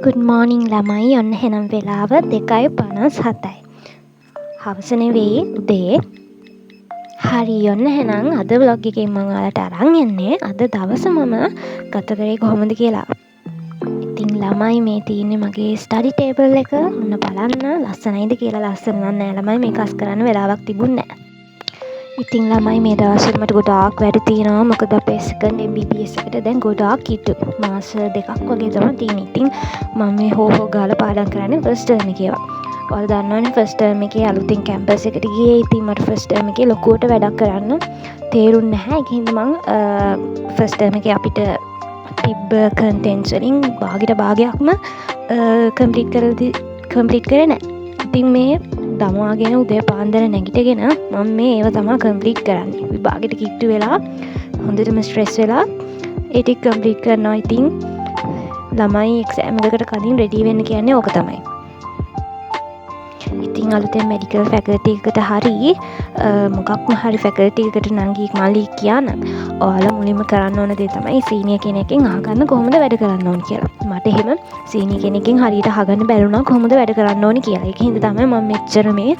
Good මෝනිින් ළමයි ඔන්න හෙනම් වෙලාව 2:57යි හවසන වෙයි උදේ හරි ඔන්න හෙනම් අද බ්ලොග් එකෙන් මම ඔයාලට අරන් එන්නේ අද දවස මම ගත කරේ කොහොමද කියලා. ඉතින් ළමයි මේ තියෙන්නේ මගේ ස්ටඩි ටේබල් එක. ඔන්න බලන්න ලස්සනයිද කියලා. ලස්සන නෑ ළමයි මේක අස් කරන්න වෙලාවක් තිබුණේ නෑ. ඉතින් ළමයි මේ දවස්වල මට ගොඩාක් වැඩ තියෙනවා. මොකද අපේ සෙකන්ඩ් MBBS එකට දැන් ගොඩාක් කිට්ටු. මාස 2ක් වගේ තමයි තියෙන්නේ. ඉතින් මම මේ හෝ ගාලා පාඩම් කරන්නේ ෆස්ට් ටර්ම් එකේ ඒවා. ඔයාලා දන්නවනේ ෆස්ට් ටර්ම් එකේ අලුතින් කැම්පස් එකට ගියේ. ඉතින් මට ෆස්ට් ටර්ම් එකේ ලොකුවට වැඩක් කරන්න තේරුන්නේ නැහැ. ඒකින් හින්දා මම ෆස්ට් ටර්ම් එකේ අපිට තිබ්බ කන්ටෙන්ට්ස් වලින් භාගයක්ම කම්ප්ලීට් කරේ නැහැ. ඉතින් මේ දමවාගෙන උදේ පාන්දර නැගිටගෙන මම මේ ඒව තමයි කම්ප්ලීට් කරන්නේ. විභාගෙට කිට්ටු වෙලා හොඳටම ස්ට්‍රෙස් වෙලා ඒ ටික කම්ප්ලීට් කරනවා. ඉතින් ළමයි එක්සෑම් එකකට කලින් රෙඩි වෙන්න කියන්නේ ඕක තමයි. ඉතින් අලුතෙන් මෙඩිකල් ෆැකල්ටි එකට හරි මොකක්ම හරි ෆැකල්ටි එකට නංගි මල්ලි කියන්න ඔයාලා මුලින්ම කරන්න ඕන දේ තමයි සීනියර් කෙනෙක්ගෙන් අහගන්න කොහොමද වැඩ කරන්න ඕන කියලා. මට එහෙම සීනියර් කෙනෙක්ගෙන් හරියට අහගන්න බැරුණා කොහොමද වැඩ කරන්න ඕන කියලා. ඒක හින්දා තමයි මම මෙච්චර මේ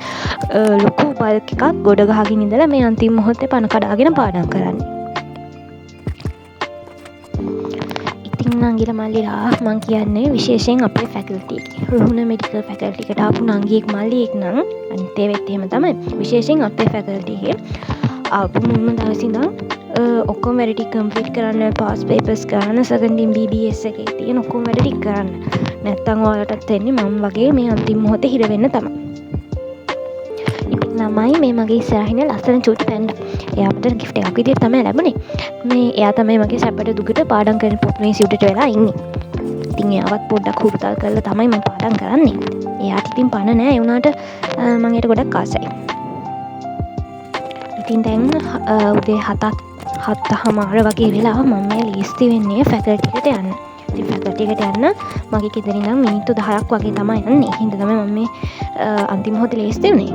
ලොකු බල්ක් එකක් ගොඩ ගහගෙන ඉඳලා මේ අන්තිම මොහොතේ පණ කඩාගෙන පාඩම් කරන්නේ. ඉතින් නංගිලා මල්ලිලා මං කියන්නේ විශේෂයෙන් අපේ ෆැකල්ටි එකේ රුහුණ මෙඩිකල් ෆැකල්ටි එකට ආපු නංගියෙක් මල්ලියෙක් නම් අනිත් ඒවෙත් එහෙම තමයි. විශේෂයෙන් අපේ ෆැකල්ටි එකේ ආපු මුල්ම දවසේ ඉඳන් ඔක්කොම වැඩ ටික කම්ප්ලීට් කරන්න, පාස් පේපර්ස් කරන්න, සෙකන්ඩ් MBBS එකේ තියෙන ඔක්කොම වැඩ ටික කරන්න. නැත්තම් ඔයාලටත් වෙන්නේ මම වගේ මේ අන්තිම මොහොතේ හිර වෙන්න තමයි. ඉතින් ළමයි මේ මගේ ඉස්සරහින් ලස්සන චූටි පැන්ඩා. එයාට ගිෆ්ට් එකක් විදියට තමයි ලැබුණේ. මේ එයා තමයි මගේ සැපට දුකට පාඩම් කරන පොත් මේ සිවුරට වෙලා ඉන්නේ. ඉතින් එයාවත් පොඩ්ඩක් හුරුතල් කරලා තමයි මම පාඩම් කරන්නේ. එයාට ඉතින් පණ නෑ. ඒ වුණාට මම ඒකට ගොඩක් ආසයි. ඉතින් දැන් උදේ 7:00 වගේ වෙලා මම මේ ලීස්ති වෙන්නේ ෆැකල්ටි එකට යන්න. ඉතින් ෆැකල්ටි එකට යන්න මගේ ගෙදරින් ඉඳන් මිනිත්තු 10ක් වගේ තමයි යන්නේ. ඒ හින්දා තමයි මම මේ අන්තිම මොහොතේ ලීස්ති වුනේ.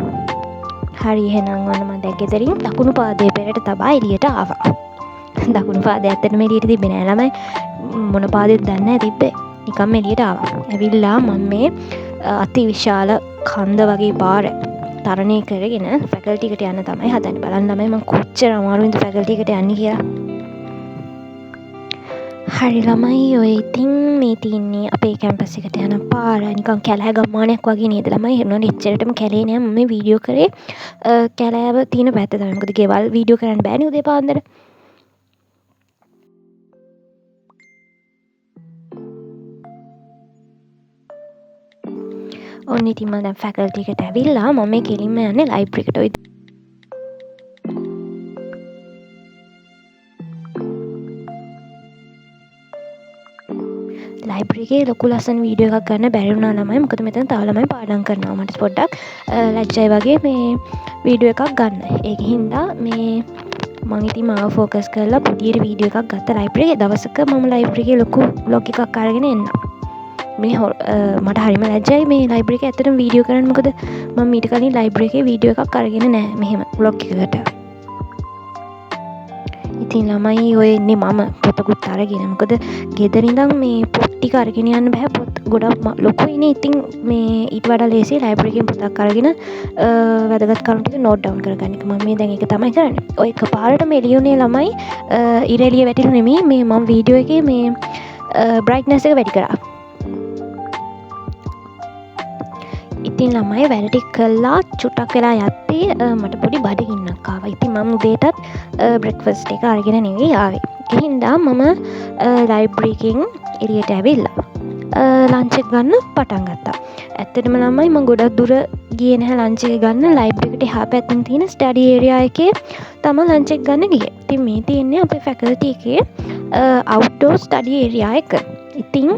හරි එහෙනම් ඔන්න මම දැන් ගෙදරින් දකුණු පාදයේ පෙරට තබා එළියට ආවා. දකුණු පාදය ඇත්තටම එළියට තිබ්බේ නෑ ළමයි. මොන පාදෙද දන්නේ නැහැ තිබ්බේ. නිකම්ම එළියට ආවා. ඇවිල්ලා මම මේ අති විශාල කන්ද වගේ පාර තරණය කරගෙන ෆැකල්ටි එකට යන්න තමයි හදන්නේ. බලන්න ළමයි මම කොච්චර අමාරුවෙන්ද ෆැකල්ටි එකට යන්නේ කියලා. හරි ළමයි ඔය ඉතින් මේ තියන්නේ අපේ කැම්පස් එකට යන පාර නිකන් කැලෑ ගම්මානයක් වගේ නේද ළමයි. ඒනොනේ එච්චරටම කැලේ නෑ. මම මේ වීඩියෝ කරේ කැලෑව තියෙන පැත්ත තමයි. මොකද ගෙවල් වීඩියෝ කරන්න බෑනේ උදේ පාන්දර. ඔන්න ඉතින් මම දැන් ෆැකල්ටි එකට ඇවිල්ලා මම මේ කෙලින්ම යන්නේ ලයිබ්‍රරි එකට. ඔය ලයිබ්‍රරි එකේ ලොකු ලස්සන වීඩියෝ එකක් ගන්න බැරි වුණා ළමයි. මොකද මෙතන තව ළමයි පාඩම් කරනවා. මට පොඩ්ඩක් ලැජ්ජයි වගේ මේ වීඩියෝ එකක් ගන්න. ඒක හින්දා මේ මම ඉතින් මාව ફોකස් කරලා පොඩි වීඩියෝ එකක් ගත්තා ලයිබ්‍රරි එකේ. දවසක මම ලයිබ්‍රරි එකේ ලොකු බ්ලොග් එකක් අරගෙන එන්නම්. මේ මට හරිම ලැජ්ජයි මේ ලයිබ්‍රරි එකේ ඇත්තටම වීඩියෝ කරන්න. මොකද මම ඊට කලින් ලයිබ්‍රරි එකේ වීඩියෝ එකක් අරගෙන නැහැ මෙහෙම බ්ලොග් එකකට. ඉතින් ළමයි ඔය ඉන්නේ මම පොතකුත් අරගෙන. මොකද ගෙදර ඉඳන් මේ පොත් ටික අරගෙන යන්න බෑ. පොත් ගොඩක් ලොකුයිනේ. ඉතින් මේ ඊට වඩා ලේසියි ලයිබ්‍රරි එකෙන් පොතක් අරගෙන වැදගත් කරුණු ටික නෝට් ඩවුන් කරගන්න එක. මම මේ දැන් ඒක තමයි කරන්නේ. ඔය එකපාරටම එළියුනේ ළමයි ඉර එළිය වැටිලා නෙමෙයි. මේ මම වීඩියෝ එකේ මේ බ්‍රයිට්නස් එක වැඩි කරා. ඉතින් ළමයි වැඩ ටික කළා චුට්ටක් වෙලා යද්දී මට පොඩි බඩගින්නක් ආවා. ඉතින් මම උදේටත් බ්‍රෙක්ෆාස්ට් එක අරගෙන නෙවෙයි ආවේ. ඒ හින්දා මම ලයිබ්‍රරි එකෙන් එළියට ඇවිල්ලා ලන්ච් එක ගන්න පටන් ගත්තා. ඇත්තටම ළමයි මම ගොඩක් දුර ගියේ නැහැ ලන්ච් එක ගන්න. ලයිබ්‍රරි එකට එහා පැත්තෙන් තියෙන ස්ටඩි ඒරියා එකේ තමයි ලන්ච් එක ගන්න ගියේ. ඉතින් මේ තියෙන්නේ අපේ ෆැකල්ටි එකේ අවුට්ඩෝර් ස්ටඩි ඒරියා එක. ඉතින්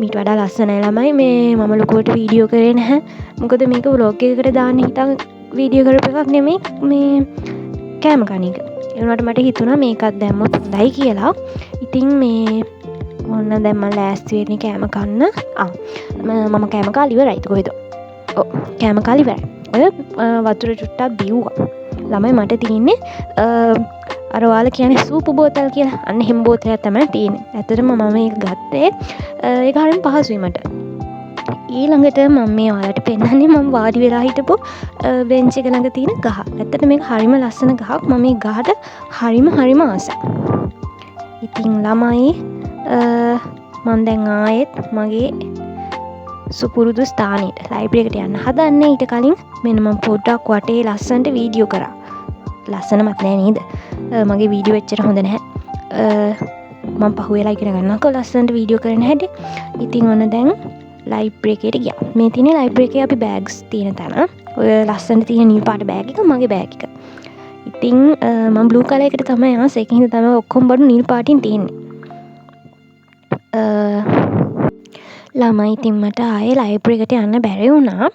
මීට වඩා ලස්සනයි ළමයි. මේ මම ලොකුවට වීඩියෝ කරේ නැහැ. මොකද මේක ව්ලොග් එකකට දාන්න හිතන් වීඩියෝ කරපු එකක් නෙමෙයි මේ කෑම කන එක. ඒ වුණාට මට හිතුණා මේකත් දැම්මොත් හොඳයි කියලා. ඉතින් මේ මොන්න දැන් මම ලෑස්ති වෙන්නේ කෑම කන්න. මම කෑම කාලා ඉවරයි. කොහෙද? ඔව් කෑම කාලා ඉවරයි. ඔය වතුර චුට්ටක් බිව්වා. ළමයි මට තියෙන්නේ අර ඔයාලා කියන්නේ සූපු බෝතල් කියලා. අන්න එහෙම බෝතලයක් තමයි තියෙන්නේ. ඇත්තටම මම ඒක ගත්තේ ඒක හරියම පහසුයි මට. ඊළඟට මම මේ ඔයාලට පෙන්නන්නේ මම වාඩි වෙලා හිටපු බෙන්ච් එක ළඟ තියෙන ගහ. ඇත්තට මේක හරිම ලස්සන ගහක්. මම මේ ගහට හරිම ආසයි. ඉතින් ළමයි මම දැන් ආයෙත් මගේ සුපුරුදු ස්ථානයට ලයිබ්‍රරි එකට යන්න හදන්නේ. ඊට කලින් මෙන්න මම පොඩ්ඩක් වටේ ලස්සනට වීඩියෝ කරා. ලස්සනමත් නෑ නේද? මගේ වීඩියෝ එච්චර හොඳ නැහැ. මම පහුවෙලා ඉගෙන ගන්නකො ලස්සනට වීඩියෝ කරන්න හැටි. ඉතින් ඔන්න දැන් ලයිබ්‍රරි එකට ගියා. මේ තියෙන ලයිබ්‍රරි එකේ අපි බෑග්ස් තියෙන තැන. ඔය ලස්සනට තියෙන නිල් පාට බෑග් එක මගේ බෑග් එක. ඉතින් මම බ්ලූ කලර් එකට තමයි ආස. ඒකින් හින්දා තමයි ඔක්කොම බඩු නිල් පාටින් තියෙන්නේ. ළමයි ඉතින් මට ආයේ ලයිබ්‍රරි එකට යන්න බැරි වුණා.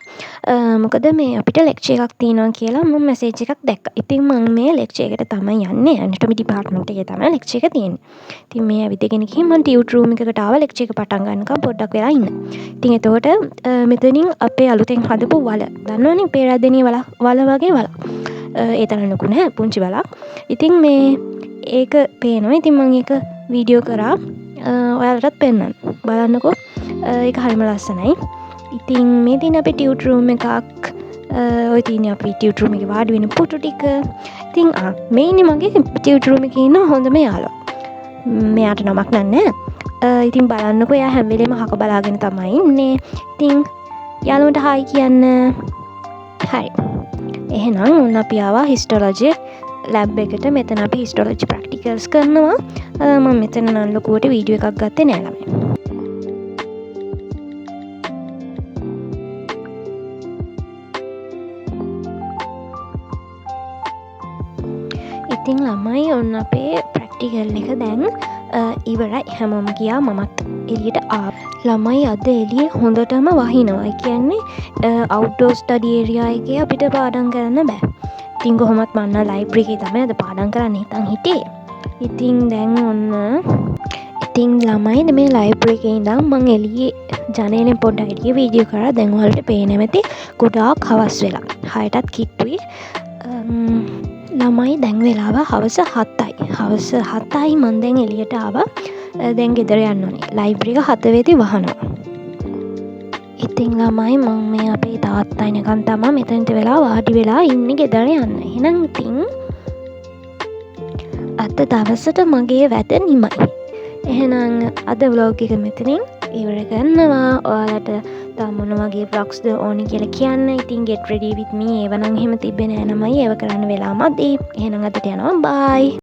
මොකද මේ අපිට ලෙක්චර් එකක් තියෙනවා කියලා මම මැසේජ් එකක් දැක්කා. ඉතින් මම මේ ලෙක්චර් එකට තමයි යන්නේ. ඇනටොමි ඩිපාර්ට්මන්ට් එකේ තමයි ලෙක්චර් එක තියෙන්නේ. ඉතින් මේ ඇවිදගෙන ගිහින් මම ටියුට් රූම් එකකට ආවා ලෙක්චර් එක පටන් ගන්නකම් පොඩ්ඩක් වෙලා ඉන්න. ඉතින් එතකොට මෙතනින් අපේ අලුතෙන් හදපු වල දන්නවනේ පේරාදෙනිය වල වගේ වල. ඒ තරම් ලොකු නෑ පුංචි වලක්. ඉතින් මේ ඒක පේනවා. ඉතින් මම ඒක වීඩියෝ කරා. ඔයාලටත් පෙන්නන්න. බලන්නකෝ. ඒක හරිම ලස්සනයි. ඉතින් මේ තියෙන අපේ ටියුට් රූම් එකක්. ඔය තියෙන අපේ ටියුට් රූම් එකේ වාඩි වෙන පුටු ටික. ඉතින් මේ ඉන්නේ මගේ ටියුට් රූම් එකේ ඉන්න හොඳම යාළුවා. මෙයාට නමක් නෑ. ඉතින් බලන්නකෝ එයා හැම වෙලේම හක බලාගෙන තමයි ඉන්නේ. ඉතින් යාළුවන්ට හායි කියන්න. හරි. එහෙනම් ඔන්න අපි ආවා හිස්ටොලොජි ලැබ් එකට. මෙතන අපි හිස්ටොලොජි ප්‍රැක්ටිකල්ස් කරනවා. මම මෙතන නම් ලොකුවට වීඩියෝ එකක් ගත්තේ නෑ ළමයි. ඉතින් ළමයි ඔන්න අපේ ප්‍රැක්ටිකල් එක දැන් ඉවරයි. හැමෝම ගියා. මමත් එළියට ආවා. ළමයි අද එළියේ හොඳටම වහිනවා. ඒ කියන්නේ අවුට්ඩෝර් ස්ටඩි ඒරියා එකේ අපිට පාඩම් කරන්න බෑ. ඉතින් කොහොමත් මම ලයිබ්‍රරි එකේ තමයි අද පාඩම් කරන්න හිතන් හිටියේ. ඉතින් දැන් ඔන්න ඉතින් ළමයි මේ ලයිබ්‍රරි එකේ ඉඳන් මම එළියේ ජනේලෙන් පොඩ්ඩක් එළියේ වීඩියෝ කරා. දැන් ඔයාලට පේන්නේ නැති ගොඩාක් හවස් වෙලා. 6ටත් කිට්ටුයි. ළමයි දැන් වෙලාව හවස 7යි. හවස 7යි මම දැන් එළියට ආවා. දැන් ගෙදර යන්න ඕනේ. ලයිබ්‍රරි එක 7 වෙදි වහනවා. ඉතින් ළමයි මම මේ අපේ තාත්තා එනකන් තමයි මෙතනට වෙලා වාඩි වෙලා ඉන්නේ ගෙදර යන්න. එහෙනම් ඉතින් අද දවසට මගේ වැඩ නිමයි. එහෙනම් අද vlog එක මෙතනින් ඉවර කරනවා. ඔයාලට තව මොන වගේ vlogsද ඕනි කියලා කියන්න. ඉතින් get ready with me ඒව නම් එහෙම තිබ්බේ නෑ ළමයි. ඒව කරන්න වෙලා මදි. එහෙනම් අදට යනවා. bye.